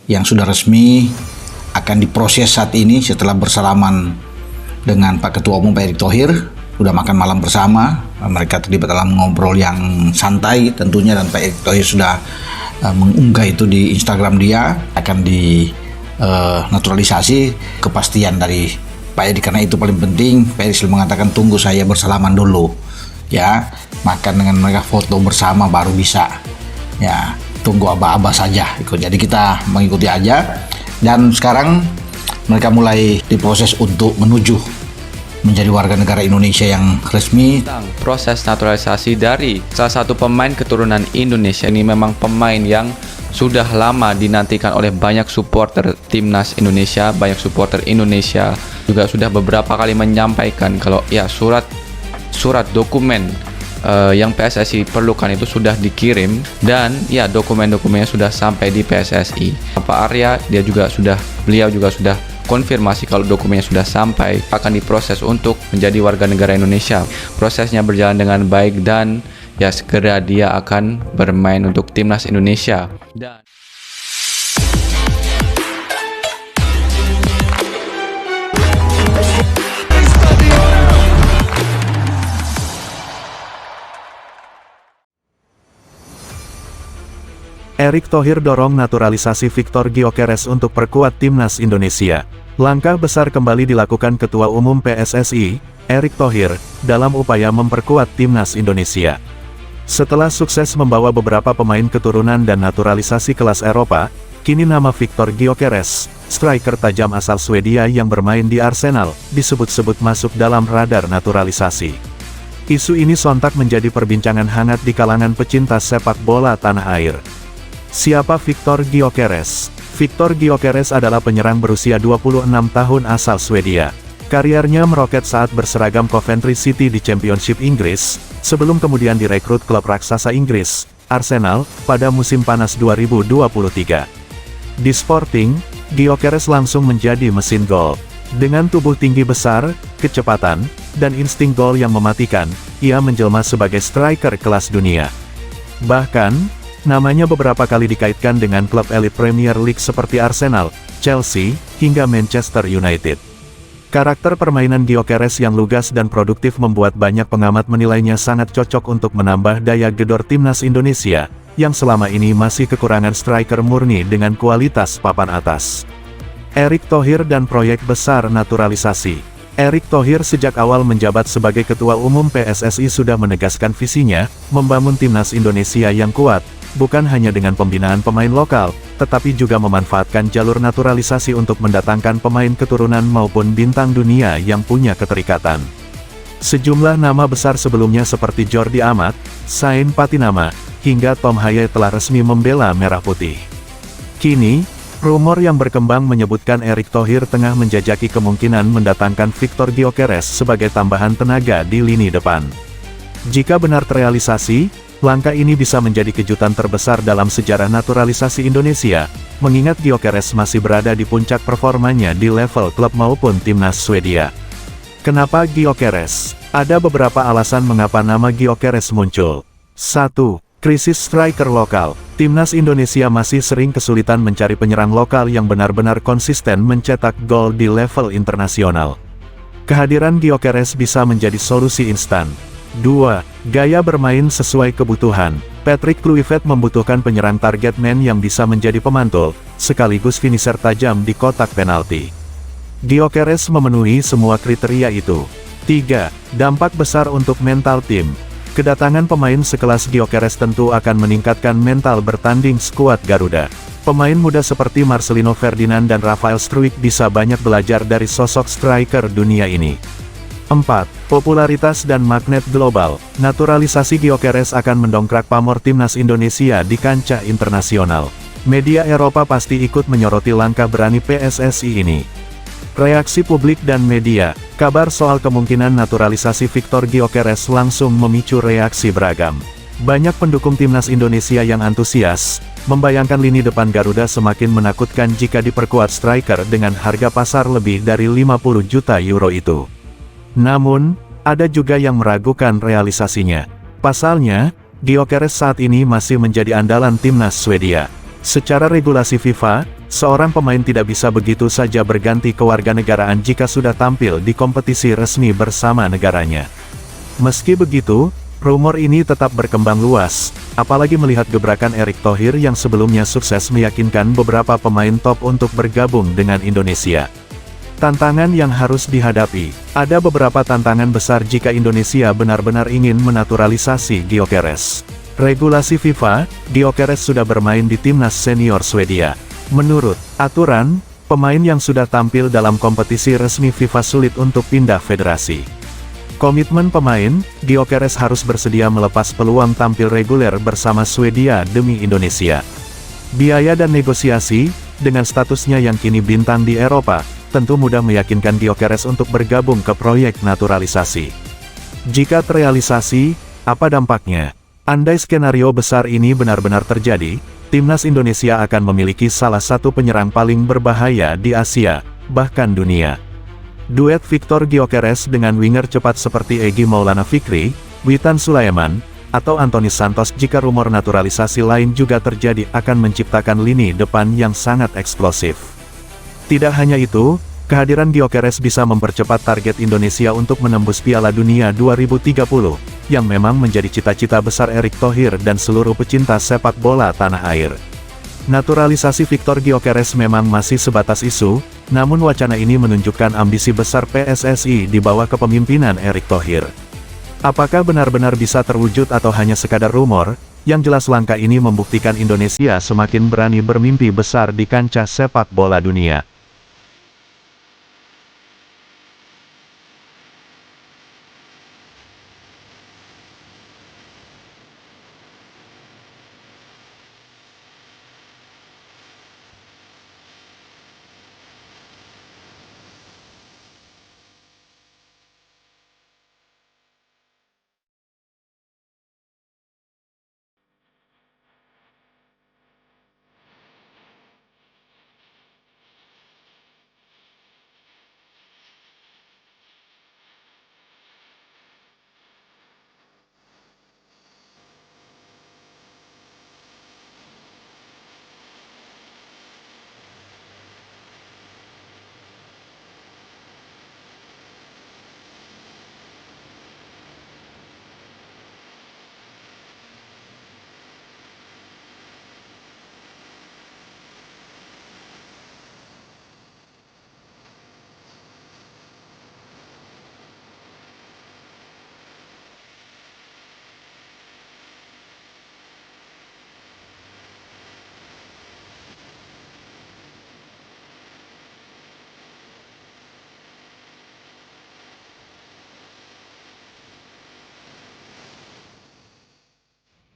yang sudah resmi akan diproses saat ini setelah bersalaman dengan Pak Ketua Umum Pak Erick Thohir. Sudah makan malam bersama, mereka terlibat dalam ngobrol yang santai tentunya, dan Pak Erick Thohir sudah mengunggah itu di Instagram dia. Akan naturalisasi kepastian dari Pak Erick, karena itu paling penting. Pak Erick selalu mengatakan tunggu saya bersalaman dulu, ya, makan dengan mereka, foto bersama baru bisa, ya, tunggu aba-aba saja. Jadi kita mengikuti aja, dan sekarang mereka mulai diproses untuk menuju menjadi warga negara Indonesia yang resmi. Proses naturalisasi dari salah satu pemain keturunan Indonesia ini memang pemain yang sudah lama dinantikan oleh banyak supporter timnas Indonesia. Banyak supporter Indonesia juga sudah beberapa kali menyampaikan kalau ya surat dokumen yang PSSI perlukan itu sudah dikirim, dan ya dokumen-dokumennya sudah sampai di PSSI. Pak Arya beliau juga sudah konfirmasi kalau dokumennya sudah sampai, akan diproses untuk menjadi warga negara Indonesia. Prosesnya berjalan dengan baik dan ya segera dia akan bermain untuk timnas Indonesia. Dan Erick Thohir dorong naturalisasi Victor Gyökeres untuk perkuat timnas Indonesia. Langkah besar kembali dilakukan Ketua Umum PSSI, Erick Thohir, dalam upaya memperkuat timnas Indonesia. Setelah sukses membawa beberapa pemain keturunan dan naturalisasi kelas Eropa, kini nama Victor Gyökeres, striker tajam asal Swedia yang bermain di Arsenal, disebut-sebut masuk dalam radar naturalisasi. Isu ini sontak menjadi perbincangan hangat di kalangan pecinta sepak bola tanah air. Siapa Victor Gyökeres? Victor Gyökeres adalah penyerang berusia 26 tahun asal Swedia. Karirnya meroket saat berseragam Coventry City di Championship Inggris, sebelum kemudian direkrut klub raksasa Inggris, Arsenal, pada musim panas 2023. Di Sporting, Gyökeres langsung menjadi mesin gol. Dengan tubuh tinggi besar, kecepatan, dan insting gol yang mematikan, ia menjelma sebagai striker kelas dunia. Bahkan, namanya beberapa kali dikaitkan dengan klub elit Premier League seperti Arsenal, Chelsea, hingga Manchester United. Karakter permainan Gyökeres yang lugas dan produktif membuat banyak pengamat menilainya sangat cocok untuk menambah daya gedor timnas Indonesia, yang selama ini masih kekurangan striker murni dengan kualitas papan atas. Erick Thohir dan proyek besar naturalisasi. Erick Thohir sejak awal menjabat sebagai Ketua Umum PSSI sudah menegaskan visinya, membangun timnas Indonesia yang kuat, bukan hanya dengan pembinaan pemain lokal, tetapi juga memanfaatkan jalur naturalisasi untuk mendatangkan pemain keturunan maupun bintang dunia yang punya keterikatan. Sejumlah nama besar sebelumnya seperti Jordi Amat, Sain Patinama, hingga Tom Haye telah resmi membela Merah Putih. Kini, rumor yang berkembang menyebutkan Erick Thohir tengah menjajaki kemungkinan mendatangkan Victor Gyökeres sebagai tambahan tenaga di lini depan. Jika benar terrealisasi, langkah ini bisa menjadi kejutan terbesar dalam sejarah naturalisasi Indonesia, mengingat Gyökeres masih berada di puncak performanya di level klub maupun timnas Swedia. Kenapa Gyökeres? Ada beberapa alasan mengapa nama Gyökeres muncul. 1. Krisis striker lokal. Timnas Indonesia masih sering kesulitan mencari penyerang lokal yang benar-benar konsisten mencetak gol di level internasional. Kehadiran Gyökeres bisa menjadi solusi instan. 2. Gaya bermain sesuai kebutuhan. Patrick Kluivert membutuhkan penyerang target man yang bisa menjadi pemantul, sekaligus finisher tajam di kotak penalti. Gyökeres memenuhi semua kriteria itu. 3. Dampak besar untuk mental tim. Kedatangan pemain sekelas Gyökeres tentu akan meningkatkan mental bertanding skuad Garuda. Pemain muda seperti Marcelino Ferdinand dan Rafael Struijk bisa banyak belajar dari sosok striker dunia ini. 4. Popularitas dan magnet global. Naturalisasi Gyökeres akan mendongkrak pamor timnas Indonesia di kancah internasional. Media Eropa pasti ikut menyoroti langkah berani PSSI ini. Reaksi publik dan media. Kabar soal kemungkinan naturalisasi Victor Gyökeres langsung memicu reaksi beragam. Banyak pendukung timnas Indonesia yang antusias, membayangkan lini depan Garuda semakin menakutkan jika diperkuat striker dengan harga pasar lebih dari 50 juta euro itu. Namun, ada juga yang meragukan realisasinya. Pasalnya, Gyökeres saat ini masih menjadi andalan timnas Swedia. Secara regulasi FIFA, Seorang pemain tidak bisa begitu saja berganti kewarganegaraan jika sudah tampil di kompetisi resmi bersama negaranya. Meski begitu, rumor ini tetap berkembang luas, apalagi melihat gebrakan Erick Thohir yang sebelumnya sukses meyakinkan beberapa pemain top untuk bergabung dengan Indonesia. Tantangan yang harus dihadapi. Ada beberapa tantangan besar jika Indonesia benar-benar ingin menaturalisasi Gyökeres. Regulasi FIFA, Gyökeres sudah bermain di timnas senior Swedia. Menurut aturan, pemain yang sudah tampil dalam kompetisi resmi FIFA sulit untuk pindah federasi. Komitmen pemain, Gyökeres harus bersedia melepas peluang tampil reguler bersama Swedia demi Indonesia. Biaya dan negosiasi, dengan statusnya yang kini bintang di Eropa, tentu mudah meyakinkan Gyökeres untuk bergabung ke proyek naturalisasi. Jika terrealisasi, apa dampaknya? Andai skenario besar ini benar-benar terjadi, timnas Indonesia akan memiliki salah satu penyerang paling berbahaya di Asia, bahkan dunia. Duet Victor Gyökeres dengan winger cepat seperti Egy Maulana Fikri, Witan Sulaiman, atau Anthony Santos jika rumor naturalisasi lain juga terjadi akan menciptakan lini depan yang sangat eksplosif. Tidak hanya itu, kehadiran Gyökeres bisa mempercepat target Indonesia untuk menembus Piala Dunia 2030, yang memang menjadi cita-cita besar Erick Thohir dan seluruh pecinta sepak bola tanah air. Naturalisasi Victor Gyökeres memang masih sebatas isu, namun wacana ini menunjukkan ambisi besar PSSI di bawah kepemimpinan Erick Thohir. Apakah benar-benar bisa terwujud atau hanya sekadar rumor? Yang jelas langkah ini membuktikan Indonesia semakin berani bermimpi besar di kancah sepak bola dunia.